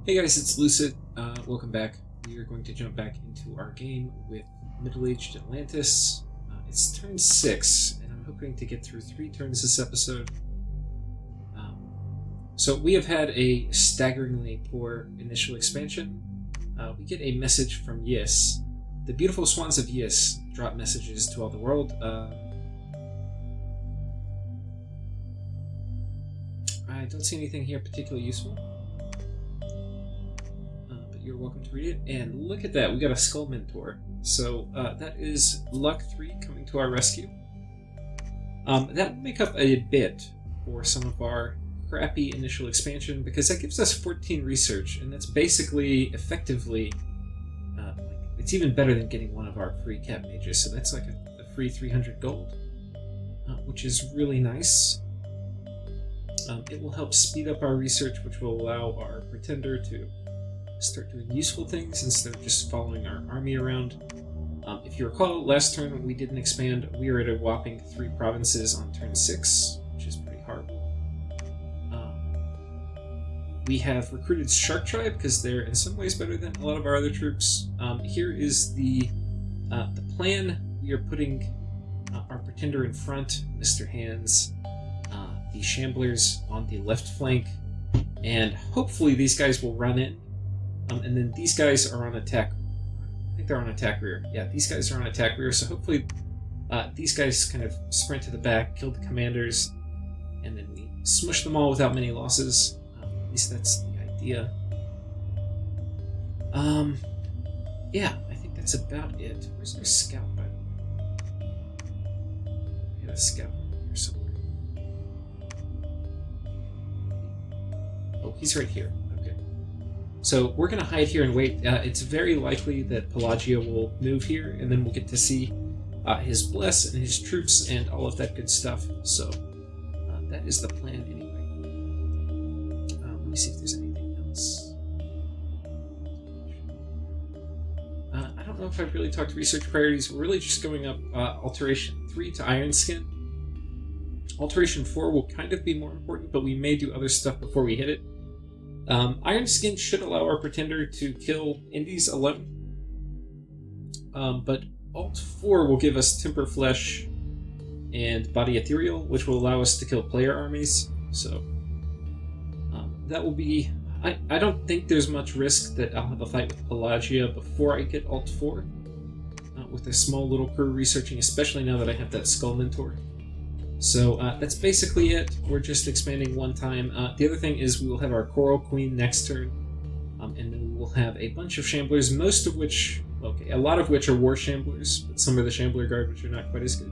Hey guys, it's Lucid. Welcome back. We are going to jump back into our game with middle-aged Atlantis. It's turn 6, and I'm hoping to get through 3 turns this episode. So we have had a staggeringly poor initial expansion. We get a message from Yis. The beautiful swans of Yis drop messages to all the world. I don't see anything here particularly useful. You're welcome to read it. And look at that, we got a Skull Mentor. So that is Luck 3 coming to our rescue. That will make up a bit for some of our crappy initial expansion, because that gives us 14 research, and that's basically, effectively, it's even better than getting one of our free cap mages, so that's like a free 300 gold, which is really nice. It will help speed up our research, which will allow our pretender to start doing useful things instead of just following our army around. If you recall, last turn we didn't expand. We were at a whopping 3 provinces on turn 6, which is pretty horrible. We have recruited Shark Tribe because they're in some ways better than a lot of our other troops. Here is the plan. We are putting our pretender in front, Mr. Hands, the Shamblers on the left flank, and hopefully these guys will run in. And then these guys are on attack. I think they're on attack rear. Yeah, these guys are on attack rear, so hopefully these guys kind of sprint to the back, kill the commanders, and then we smush them all without many losses. At least that's the idea. Yeah, I think that's about it. Where's our scout, by the way? We had a scout here somewhere. Oh, he's right here. So we're going to hide here and wait. It's very likely that Pelagia will move here, and then we'll get to see his bless and his troops and all of that good stuff. So that is the plan anyway. Let me see if there's anything else. I don't know if I've really talked research priorities. We're really just going up Alteration 3 to Iron Skin. Alteration 4 will kind of be more important, but we may do other stuff before we hit it. Iron Skin should allow our pretender to kill Indies alone, but Alt 4 will give us Temper Flesh and Body Ethereal, which will allow us to kill player armies, so that will be... I don't think there's much risk that I'll have a fight with Pelagia before I get Alt 4, with a small little crew researching, especially now that I have that Skull Mentor. So that's basically it. We're just expanding one time. The other thing is we will have our Coral Queen next turn, and then we will have a bunch of Shamblers, most of which, okay, a lot of which are War Shamblers, but some are the Shambler Guard, which are not quite as good.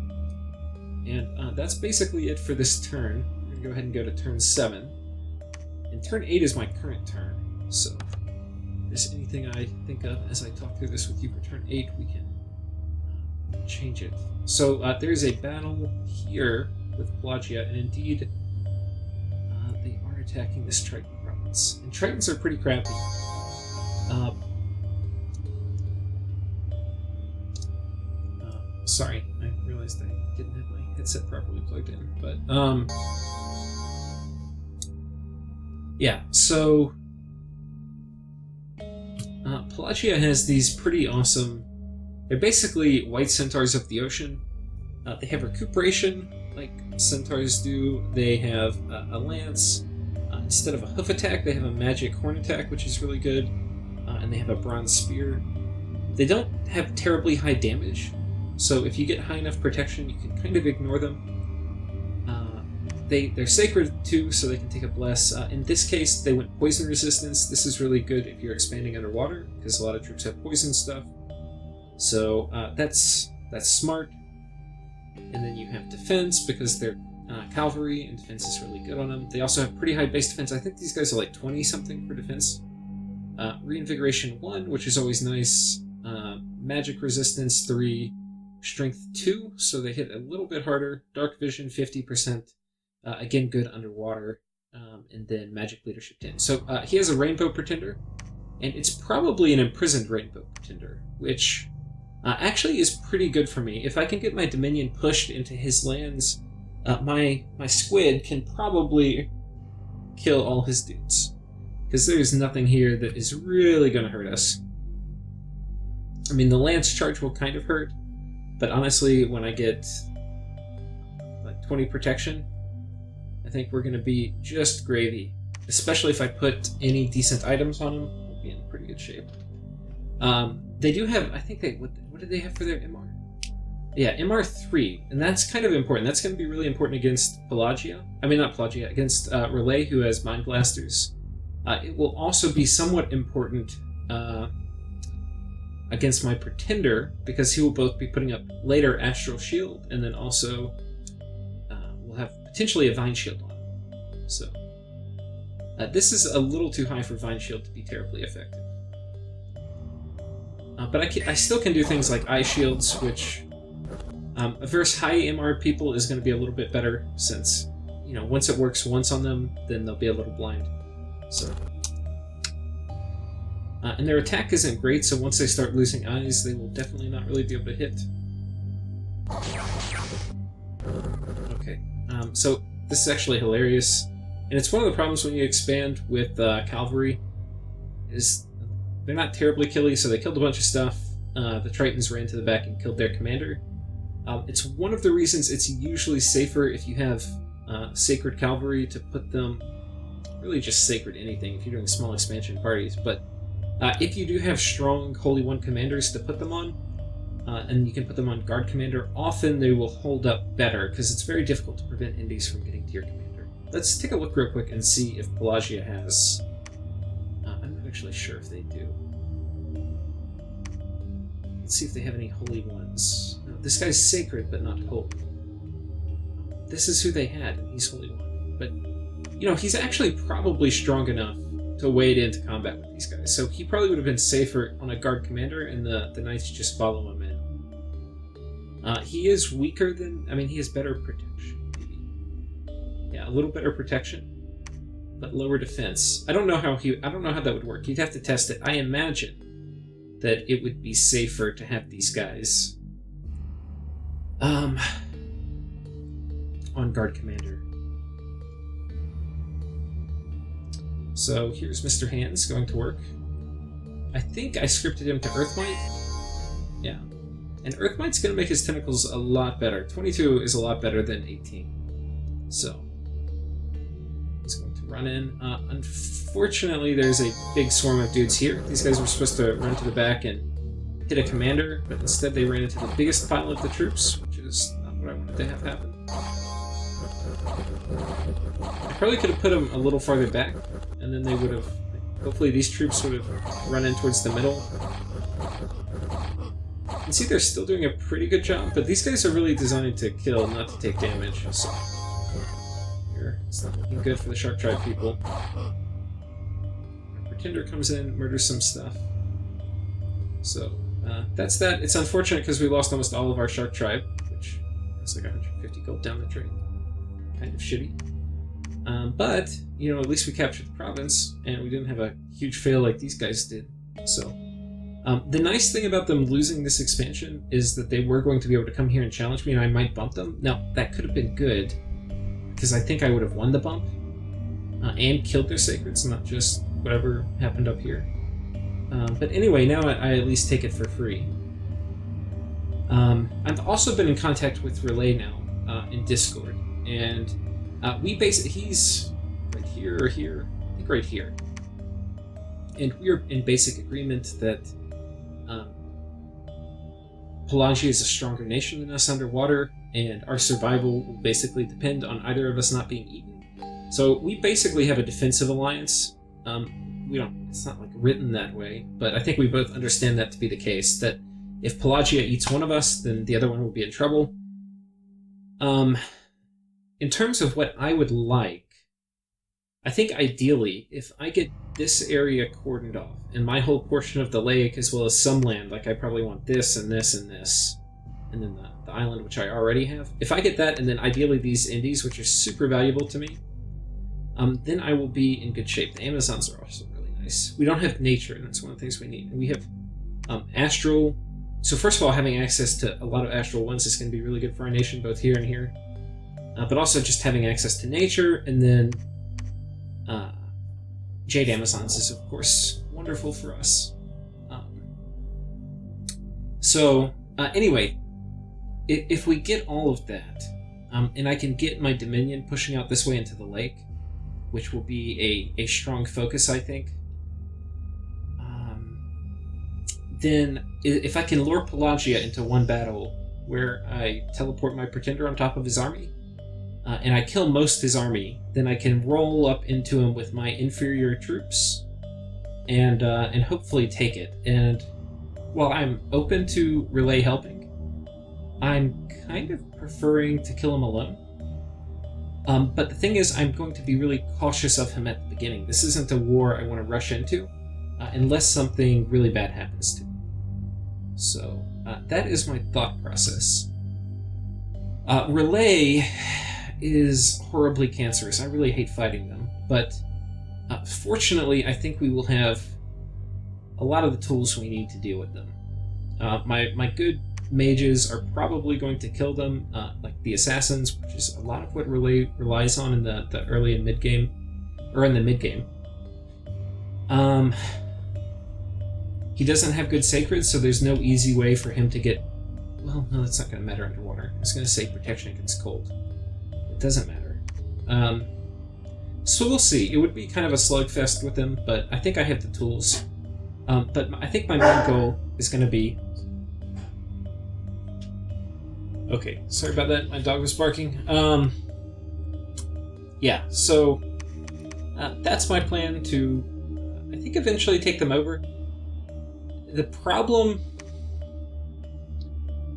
And that's basically it for this turn. We're going to go ahead and go to turn 7. And turn 8 is my current turn, so if there's anything I think of as I talk through this with you for turn 8, we can change it. So there's a battle here with Pelagia, and indeed they are attacking this Triton province. And Tritons are pretty crappy. Sorry, I realized I didn't have my headset properly plugged in, but yeah, so Pelagia has these pretty awesome... They're basically white centaurs of the ocean. They have recuperation, like centaurs do. They have a lance. Instead of a hoof attack, they have a magic horn attack, which is really good. And they have a bronze spear. They don't have terribly high damage, so if you get high enough protection, you can kind of ignore them. They're sacred too, so they can take a bless. In this case, they went poison resistance. This is really good if you're expanding underwater, because a lot of troops have poison stuff. So that's smart. And then you have defense, because they're cavalry, and defense is really good on them. They also have pretty high base defense. I think these guys are like 20-something for defense. Reinvigoration 1, which is always nice. Magic resistance 3. Strength 2, so they hit a little bit harder. Dark vision 50%. Again, good underwater. And then magic leadership 10. So he has a rainbow pretender, and it's probably an imprisoned rainbow pretender, which... actually is pretty good for me. If I can get my Dominion pushed into his lands, my squid can probably kill all his dudes. because there's nothing here that is really going to hurt us. I mean, the lance charge will kind of hurt, but honestly, when I get like 20 protection, I think we're going to be just gravy. Especially if I put any decent items on them, we'll be in pretty good shape. They do have, I think what did they have for their MR? Yeah, MR3, and that's kind of important. That's going to be really important against Pelagia. I mean, not Pelagia, against Relay, who has Mind Blasters. It will also be somewhat important against my Pretender, because he will both be putting up later Astral Shield, and then also we'll have potentially a Vine Shield on him. So, this is a little too high for Vine Shield to be terribly effective. But I still can do things like Eye Shields, which versus high MR people is going to be a little bit better, since, you know, once it works once on them, then they'll be a little blind. So, and their attack isn't great, so once they start losing eyes, they will definitely not really be able to hit. Okay, so this is actually hilarious, and it's one of the problems when you expand with Cavalry, is they're not terribly killy, so they killed a bunch of stuff. The Tritons ran to the back and killed their commander. It's one of the reasons it's usually safer if you have Sacred Cavalry to put them, really just Sacred anything if you're doing small expansion parties, but if you do have strong Holy One commanders to put them on, and you can put them on Guard Commander, often they will hold up better, because it's very difficult to prevent Indies from getting to your commander. Let's take a look real quick and see if Pelagia has... I'm not actually sure if they do. Let's see if they have any Holy Ones. No, this guy's Sacred, but not Holy. This is who they had, and he's Holy One. But, you know, he's actually probably strong enough to wade into combat with these guys. So he probably would have been safer on a Guard Commander, and the Knights just follow him in. He is weaker than... I mean, he has better protection, maybe. Yeah, a little better protection, but lower defense. I don't know how that would work. You'd have to test it. I imagine that it would be safer to have these guys on Guard Commander. So here's Mr. Hands going to work. I think I scripted him to Earthmite. Yeah. And Earthmite's going to make his tentacles a lot better. 22 is a lot better than 18. So he's going to run in. Unfortunately, there's a big swarm of dudes here. These guys were supposed to run to the back and hit a commander, but instead they ran into the biggest pile of the troops, which is not what I wanted to have happen. I probably could have put them a little farther back, and then they would have... Hopefully these troops would have run in towards the middle. You can see they're still doing a pretty good job, but these guys are really designed to kill, not to take damage, so... Here, it's not looking good for the Shark Tribe people. Our Pretender comes in, murders some stuff. So, that's that. It's unfortunate because we lost almost all of our Shark Tribe, which is like 150 gold down the drain. Kind of shitty. But, you know, at least we captured the province, and we didn't have a huge fail like these guys did. So, the nice thing about them losing this expansion is that they were going to be able to come here and challenge me, and I might bump them. Now, that could have been good, because I think I would have won the bump, and killed their Sacreds, not just whatever happened up here. But anyway, now I at least take it for free. I've also been in contact with Relay now, in Discord, and he's right here or here, I think right here. And we're in basic agreement that Pelagia is a stronger nation than us underwater, and our survival will basically depend on either of us not being eaten. So we basically have a defensive alliance. It's not like written that way, but I think we both understand that to be the case, that if Pelagia eats one of us, then the other one will be in trouble. In terms of what I would like, I think ideally, if I get this area cordoned off, and my whole portion of the lake, as well as some land, like I probably want this and this and this, and then the island, which I already have. If I get that, and then ideally these indies, which are super valuable to me, then I will be in good shape. The Amazons are also really nice. We don't have nature, and that's one of the things we need. And we have astral. So first of all, having access to a lot of astral ones is going to be really good for our nation, both here and here. But also just having access to nature, and then Jade Amazons is, of course, wonderful for us. Anyway, if we get all of that, and I can get my Dominion pushing out this way into the lake, which will be a strong focus, I think, then if I can lure Pelagia into one battle where I teleport my Pretender on top of his army, and I kill most of his army, then I can roll up into him with my inferior troops, and hopefully take it. And while I'm open to Relay helping, I'm kind of preferring to kill him alone. But the thing is, I'm going to be really cautious of him at the beginning. This isn't a war I want to rush into, unless something really bad happens to him. So that is my thought process. Relay is horribly cancerous. I really hate fighting them, but fortunately, I think we will have a lot of the tools we need to deal with them. My good mages are probably going to kill them, like the assassins, which is a lot of what Relay relies on in the early and mid game, or in the mid game. He doesn't have good sacred, so there's no easy way for him to get. Well, no, that's not going to matter underwater. I was going to say protection against cold. It doesn't matter. So we'll see. It would be kind of a slugfest with him, but I think I have the tools. But I think my main goal is going to be... Okay, sorry about that. My dog was barking. Yeah, so that's my plan to, I think, eventually take them over. The problem...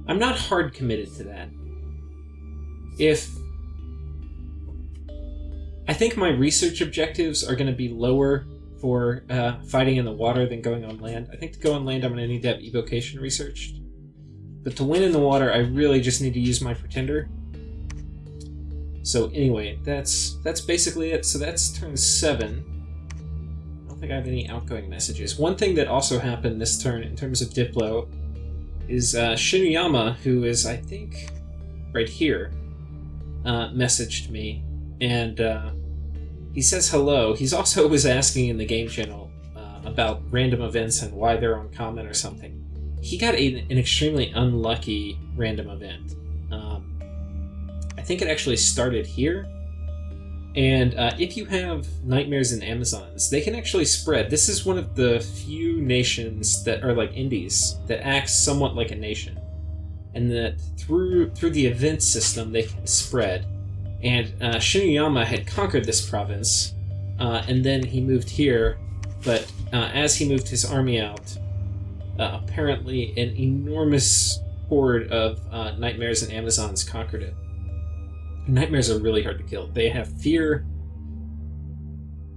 I'm not hard committed to that. I think my research objectives are going to be lower for fighting in the water than going on land. I think to go on land, I'm going to need to have evocation researched. But to win in the water, I really just need to use my Pretender. So anyway, that's basically it. So that's turn 7. I don't think I have any outgoing messages. One thing that also happened this turn in terms of Diplo is Shu Yama, who is, I think, right here, messaged me, and he says hello. He's also was asking in the game channel about random events and why they're uncommon or something. He got an extremely unlucky random event. I think it actually started here, and if you have Nightmares and Amazons, they can actually spread. This is one of the few nations that are like indies that acts somewhat like a nation, and that through the event system they can spread. And Shu Yama had conquered this province, and then he moved here, but as he moved his army out, apparently an enormous horde of Nightmares and Amazons conquered it. Nightmares are really hard to kill. They have fear.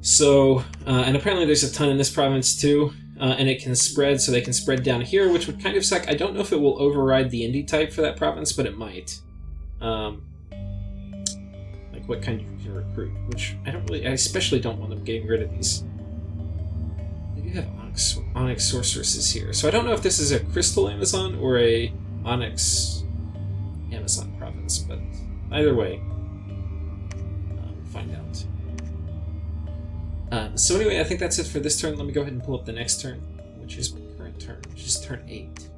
So, and apparently there's a ton in this province too, and it can spread, so they can spread down here, which would kind of suck. I don't know if it will override the indie type for that province, but it might. Like what kind you can recruit, which I especially don't want them getting rid of these. They do have Onyx sorceresses here, so I don't know if this is a Crystal Amazon or a Onyx Amazon province, but either way, we'll find out. So anyway, I think that's it for this turn. Let me go ahead and pull up the next turn, which is my current turn, which is turn 8.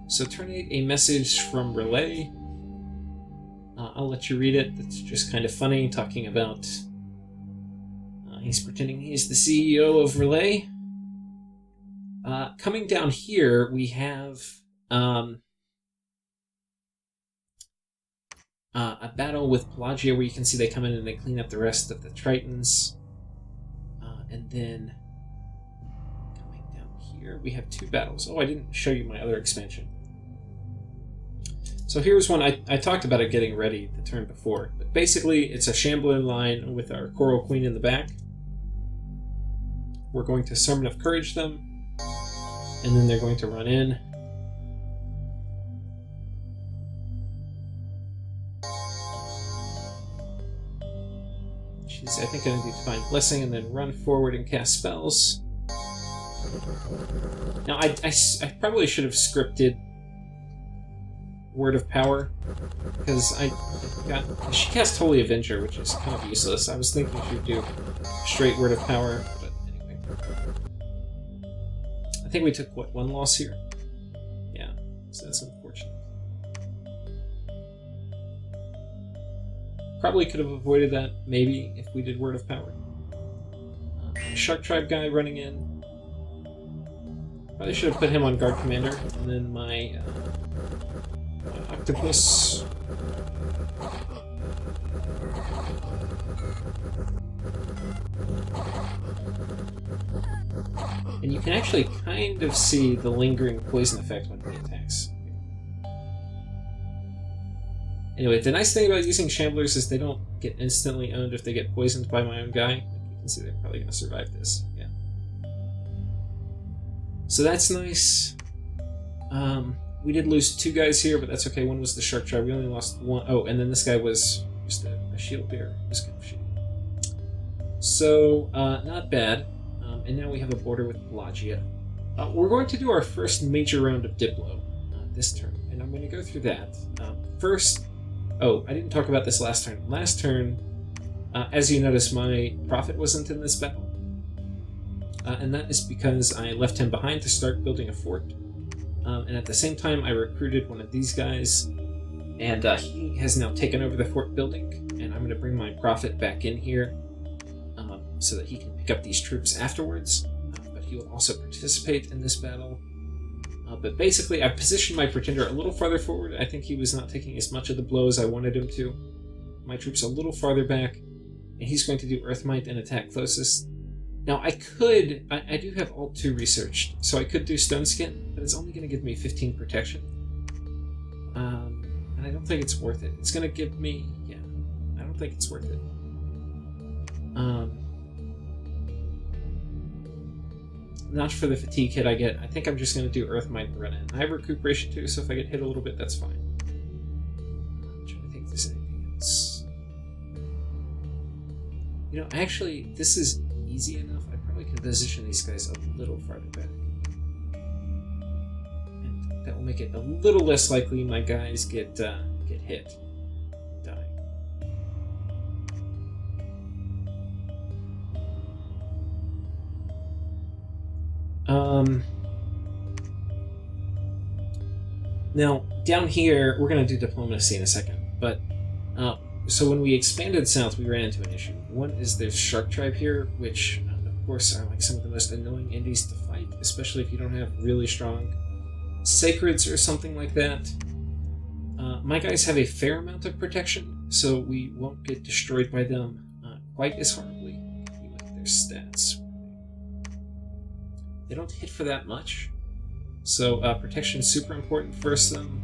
So turn 8, a message from Relay. I'll let you read it. It's just kind of funny, talking about he's pretending he's the CEO of Relay. Coming down here, we have a battle with Pelagia where you can see they come in and they clean up the rest of the Tritons. And then coming down here, we have 2 battles. Oh, I didn't show you my other expansion. So here's one. I talked about it getting ready the turn before, but basically it's a shambling line with our Coral Queen in the back. We're going to Sermon of Courage them, and then they're going to run in. She's, I think, going to do Divine Blessing and then run forward and cast spells. Now, I probably should have scripted Word of Power, because I She cast Holy Avenger, which is kind of useless. I was thinking she would do straight Word of Power, but anyway. I think we took, what, 1 loss here? Yeah, so that's unfortunate. Probably could have avoided that, maybe, if we did Word of Power. Shark Tribe guy running in. Probably should have put him on Guard Commander, and then my Octopus. And you can actually kind of see the lingering poison effect when he attacks. Anyway, the nice thing about using Shamblers is they don't get instantly owned if they get poisoned by my own guy. Like you can see they're probably going to survive this. Yeah. So that's nice. We did lose 2 guys here, but that's okay. One was the Shark Tribe. We only lost 1. Oh, and then this guy was just a shield bearer. It was kind of shitty. So, not bad. And now we have a border with Pelagia. We're going to do our first major round of Diplo this turn, and I'm going to go through that. First, I didn't talk about this last turn. Last turn, as you notice, my Prophet wasn't in this battle. And that is because I left him behind to start building a fort. And at the same time, I recruited one of these guys, and he has now taken over the fort building, and I'm going to bring my Prophet back in here so that he can pick up these troops afterwards, but he will also participate in this battle. But basically, I've positioned my Pretender a little farther forward. I think he was not taking as much of the blow as I wanted him to. My troops a little farther back, and he's going to do Earthmight and attack closest. Now, I do have Alt 2 researched, so I could do Stone Skin, but it's only going to give me 15 protection. And I don't think it's worth it. It's going to give me, I don't think it's worth it. Not for the fatigue hit I get. I think I'm just going to do Earthmight and run in. I have recuperation too, so if I get hit a little bit, that's fine. I'm trying to think if there's anything else. You know, actually, this is easy enough. I probably can position these guys a little farther back. And that will make it a little less likely my guys get hit and die. Now, down here, we're going to do Diplomacy in a second, but so when we expanded south, we ran into an issue. One is there's Shark Tribe here, which, of course, are like some of the most annoying indies to fight, especially if you don't have really strong Sacreds or something like that. My guys have a fair amount of protection, so we won't get destroyed by them quite as horribly with their stats. They don't hit for that much, so protection is super important versus them.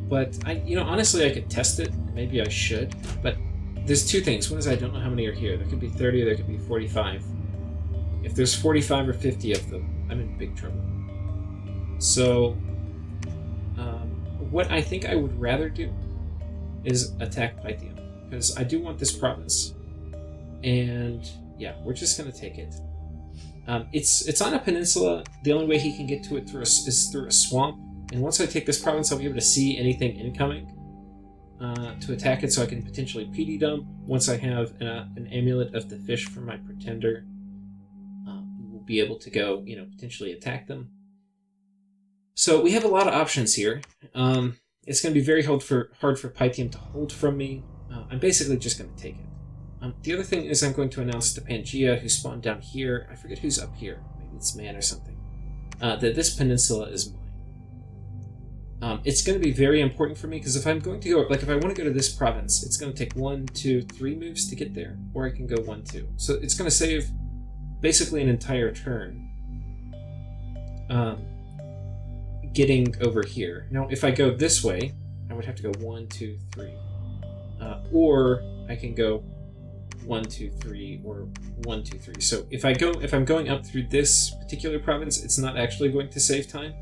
But honestly, I could test it. Maybe I should. But there's 2 things. One is I don't know how many are here. There could be 30, or there could be 45. If there's 45 or 50 of them, I'm in big trouble. So, what I think I would rather do is attack Pythium, because I do want this province. And yeah, we're just going to take it. It's on a peninsula. The only way he can get to it is through a swamp. And once I take this province, I'll be able to see anything incoming to attack it, so I can potentially PD dump. Once I have an Amulet of the Fish for my Pretender, we will be able to go, potentially attack them. So we have a lot of options here. It's going to be very hard for Pythium to hold from me. I'm basically just going to take it. The other thing is I'm going to announce to Pangea, who spawned down here. I forget who's up here. Maybe it's Man or something. That this peninsula is mine. It's going to be very important for me, because if I'm going to go, if I want to go to this province, it's going to take 1, 2, 3 moves to get there, or I can go 1, 2. So it's going to save basically an entire turn getting over here. Now, if I go this way, I would have to go 1, 2, 3. Or I can go 1, 2, 3, or 1, 2, 3. So if I'm going up through this particular province, it's not actually going to save time.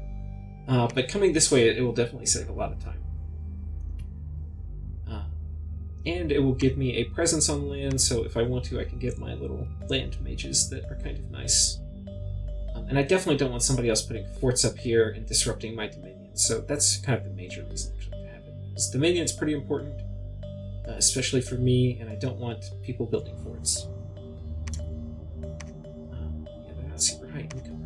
But coming this way, it will definitely save a lot of time. And it will give me a presence on land, so if I want to, I can get my little land mages that are kind of nice. And I definitely don't want somebody else putting forts up here and disrupting my dominion, so that's kind of the major reason actually to have it. Because Dominion's pretty important, especially for me, and I don't want people building forts. Yeah, they're not super high income.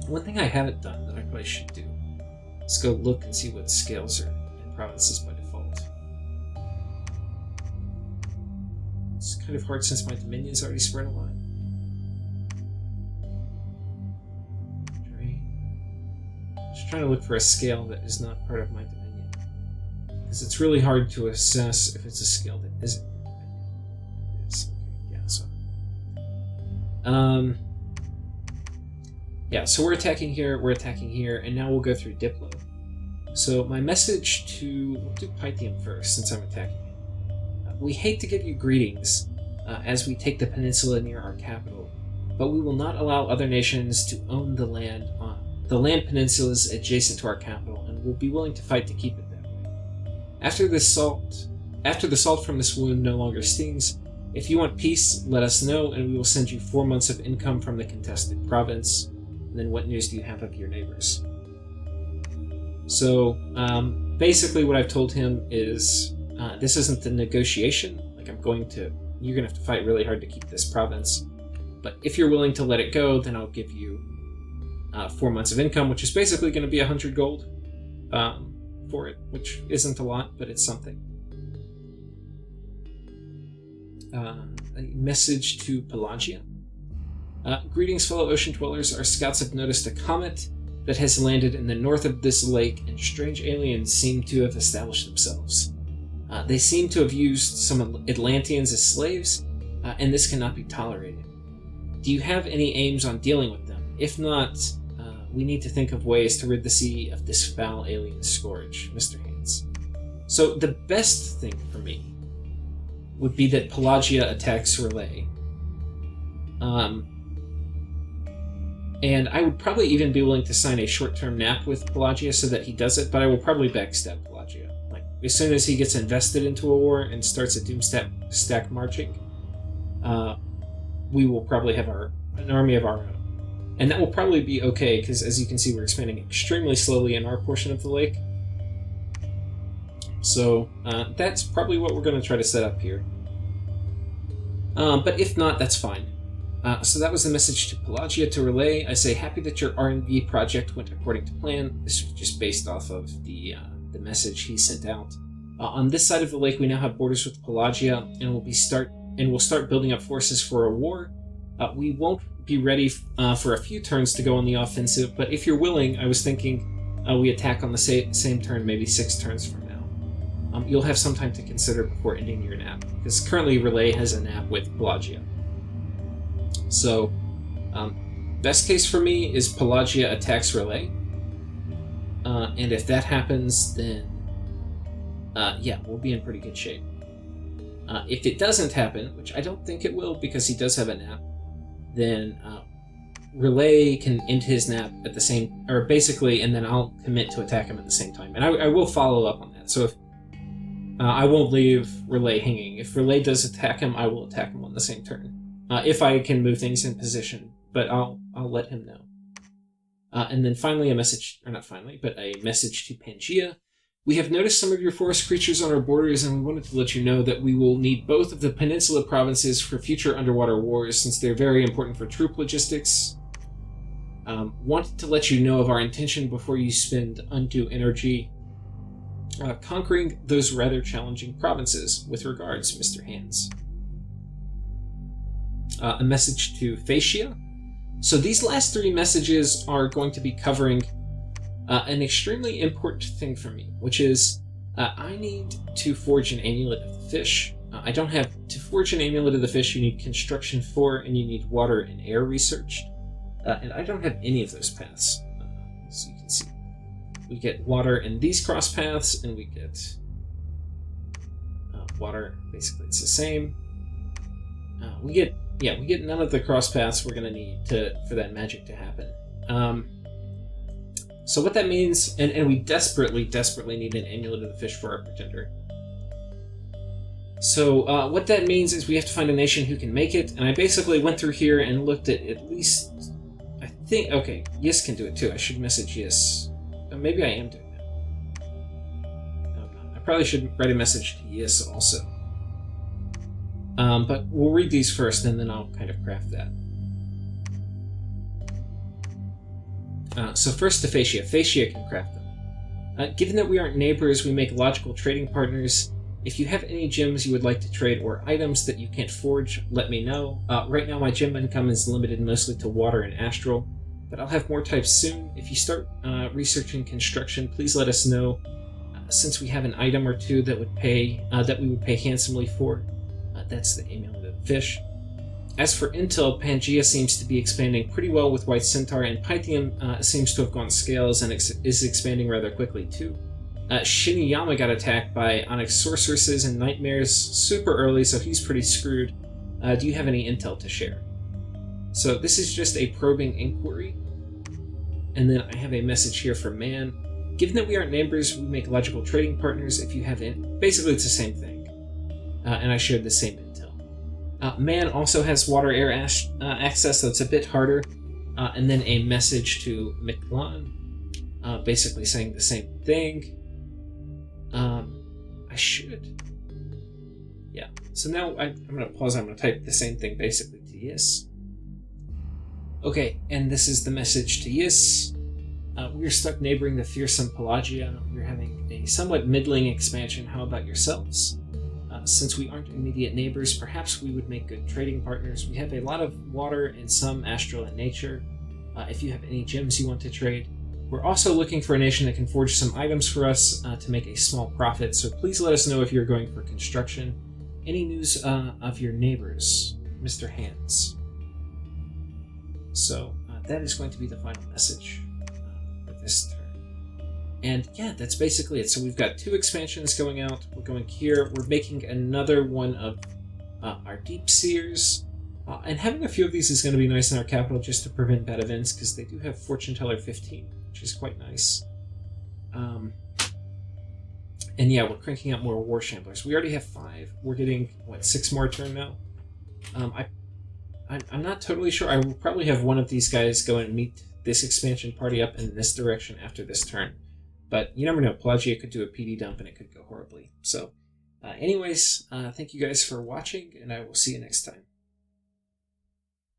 One thing I haven't done that I probably should do is go look and see what scales are in provinces by default. It's kind of hard since my Dominion's already spread a lot. Just trying to look for a scale that is not part of my Dominion. Because it's really hard to assess if it's a scale that isn't your Dominion. It is. Okay, yeah, so. Yeah, so we're attacking here, and now we'll go through Diplo. So my message to... We'll do Pythium first, since I'm attacking it. We hate to give you greetings as we take the peninsula near our capital, but we will not allow other nations to own the land peninsulas adjacent to our capital, and we'll be willing to fight to keep it that way. After the salt from this wound no longer stings, if you want peace, let us know, and we will send you 4 months of income from the contested province. And then what news do you have of your neighbors? So, basically what I've told him is, this isn't a negotiation. Like, you're gonna have to fight really hard to keep this province. But if you're willing to let it go, then I'll give you 4 months of income, which is basically going to be 100 gold for it, which isn't a lot, but it's something. A message to Pelagia. Greetings, fellow ocean dwellers. Our scouts have noticed a comet that has landed in the north of this lake, and strange aliens seem to have established themselves. They seem to have used some Atlanteans as slaves, and this cannot be tolerated. Do you have any aims on dealing with them? If not, we need to think of ways to rid the sea of this foul alien scourge, Mr. Haynes. So the best thing for me would be that Pelagia attacks Relay. And I would probably even be willing to sign a short-term nap with Pelagia so that he does it, but I will probably backstab Pelagia. Like, as soon as he gets invested into a war and starts a doomstack marching, we will probably have an army of our own. And that will probably be okay, because as you can see, we're expanding extremely slowly in our portion of the lake. So that's probably what we're going to try to set up here. But if not, that's fine. So that was the message to Pelagia to relay. I say, happy that your R&D project went according to plan. This was just based off of the message he sent out. On this side of the lake, we now have borders with Pelagia, and we'll start building up forces for a war. We won't be ready for a few turns to go on the offensive, but if you're willing, I was thinking we attack on the same turn, maybe 6 turns from now. You'll have some time to consider before ending your nap, because currently Relay has a nap with Pelagia. So, best case for me is Pelagia attacks Relay, and if that happens, then yeah, we'll be in pretty good shape. If it doesn't happen, which I don't think it will because he does have a nap, then Relay can end his nap at the same, or basically, and then I'll commit to attack him at the same time. And I will follow up on that. So if I won't leave Relay hanging. If Relay does attack him, I will attack him on the same turn. If I can move things in position, but I'll let him know. And then finally a message to Pangea. We have noticed some of your forest creatures on our borders, and we wanted to let you know that we will need both of the peninsula provinces for future underwater wars, since they're very important for troop logistics. Wanted to let you know of our intention before you spend undue energy conquering those rather challenging provinces. With regards, Mr. Hands. A message to Phaecia. So these last 3 messages are going to be covering an extremely important thing for me, which is I need to forge an amulet of the fish. I don't have to forge an amulet of the fish. You need construction for, and you need water and air researched, and I don't have any of those paths. So you can see, we get water in these cross paths, and we get water. Basically, it's the same. We get none of the cross paths we're gonna need for that magic to happen. So what that means, and we desperately need an amulet of the fish for our pretender. So what that means is we have to find a nation who can make it, and I basically went through here and looked at least, I think, okay, Yis can do it too. I should message Yis. Maybe I am doing probably should write a message to Yis also. But we'll read these first, and then I'll kind of craft that. So first to Fascia. Fascia can craft them. Given that we aren't neighbors, we make logical trading partners. If you have any gems you would like to trade or items that you can't forge, let me know. Right now my gem income is limited mostly to water and astral, but I'll have more types soon. If you start researching construction, please let us know, since we have an item or two that we would pay handsomely for. That's the amulet of the fish. As for intel, Pangea seems to be expanding pretty well with White Centaur, and Pythium seems to have gone scales and is expanding rather quickly too. Shu Yama got attacked by Onyx Sorceresses and Nightmares super early, so he's pretty screwed. Do you have any intel to share? So this is just a probing inquiry. And then I have a message here for Man. Given that we aren't neighbors, we make logical trading partners. If you have basically it's the same thing. And I shared the same intel. Man also has water-air access, so it's a bit harder. And then a message to Miklan, basically saying the same thing. I should. Yeah. So now I'm going to pause. I'm going to type the same thing basically to Yis. Okay, and this is the message to Yis. We're stuck neighboring the fearsome Pelagia. We're having a somewhat middling expansion. How about yourselves? Since we aren't immediate neighbors, perhaps we would make good trading partners. We have a lot of water and some astral in nature. If you have any gems you want to trade. We're also looking for a nation that can forge some items for us to make a small profit, so please let us know if you're going for construction. Any news of your neighbors, Mr. Hands? So that is going to be the final message for this turn. And yeah, that's basically it. So we've got 2 expansions going out. We're going here. We're making another one of our Deep Seers. And having a few of these is going to be nice in our capital just to prevent bad events, because they do have Fortune Teller 15, which is quite nice. And yeah, we're cranking out more War Shamblers. We already have 5. We're getting, 6 more a turn now? I'm not totally sure. I will probably have one of these guys go and meet this expansion party up in this direction after this turn. But you never know. Pelagia could do a PD dump and it could go horribly. So anyways, thank you guys for watching, and I will see you next time.